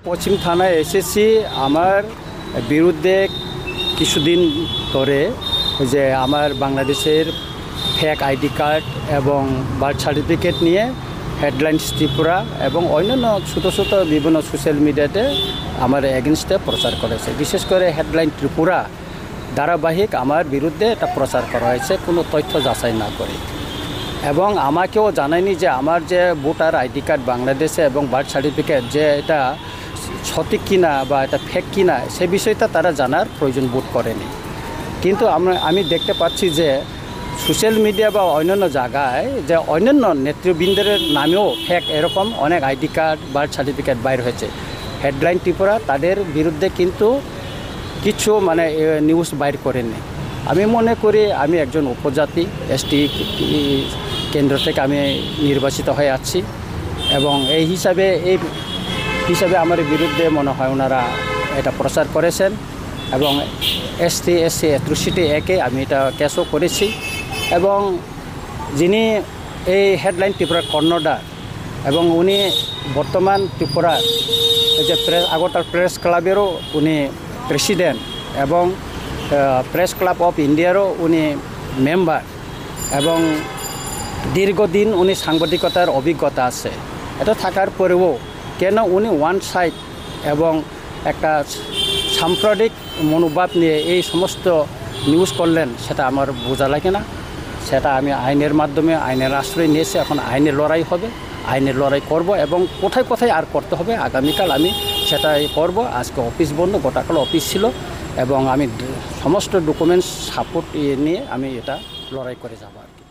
পশ্চিম থানায় এসেছি আমার বিরুদ্ধে কিছুদিন ধরে যে আমার বাংলাদেশের ফেক আইডি কার্ড এবং বার্থ সার্টিফিকেট নিয়ে হেডলাইন্স ত্রিপুরা এবং অন্যান্য ছোটো ছোটো বিভিন্ন সোশ্যাল মিডিয়াতে আমার এগেনস্টে প্রচার করেছে। বিশেষ করে হেডলাইন ত্রিপুরা ধারাবাহিক আমার বিরুদ্ধে এটা প্রচার করা হয়েছে কোনো তথ্য যাচাই না করে, এবং আমাকেও জানায়নি যে আমার যে ভোটার আইডি কার্ড বাংলাদেশে এবং বার্থ সার্টিফিকেট যে এটা সঠিক কিনা বা এটা ফেক কিনা সে বিষয়টা তারা জানার প্রয়োজন বোধ করেনি। কিন্তু আমি দেখতে পাচ্ছি যে সোশ্যাল মিডিয়া বা অন্যান্য জায়গায় যে অন্যান্য নেতৃবৃন্দের নামেও ফেক এরকম অনেক আইডি কার্ড বার্থ সার্টিফিকেট বাইর হয়েছে। হেডলাইন ত্রিপুরা তাদের বিরুদ্ধে কিন্তু কিছু নিউজ বাইর করেনি। আমি মনে করি আমি একজন উপজাতি এসটি কেন্দ্র থেকে আমি নির্বাচিত হয়ে আছি, এবং এই হিসাবে আমার বিরুদ্ধে মনে হয় ওনারা এটা প্রচার করেছেন, এবং SC অ্যাট্রোসিটি অ্যাক্টে আমি এটা কেসও করেছি। এবং যিনি এই হেডলাইন ত্রিপুরার কর্ণধার এবং উনি বর্তমান ত্রিপুরার যে আগরতলা প্রেস ক্লাবেরও উনি প্রেসিডেন্ট এবং প্রেস ক্লাব অফ ইন্ডিয়ারও উনি মেম্বার, এবং দীর্ঘদিন উনি সাংবাদিকতার অভিজ্ঞতা আছে। এটা থাকার পরেও কেন উনি ওয়ান সাইড এবং একটা সাম্প্রদায়িক মনোভাব নিয়ে এই সমস্ত নিউজ করলেন সেটা আমার বোঝা লাগে না। সেটা আমি আইনের মাধ্যমে আইনের আশ্রয় নিয়েছি, এখন আইনের লড়াই হবে, আইনের লড়াই করব, এবং কোথায় কোথায় আর করতে হবে আগামীকাল আমি সেটাই করব। আজকে অফিস বন্ধ, গোটাকাল অফিস ছিল, এবং আমি সমস্ত ডকুমেন্টস সাপোর্ট নিয়ে আমি এটা লড়াই করে যাব আর কি।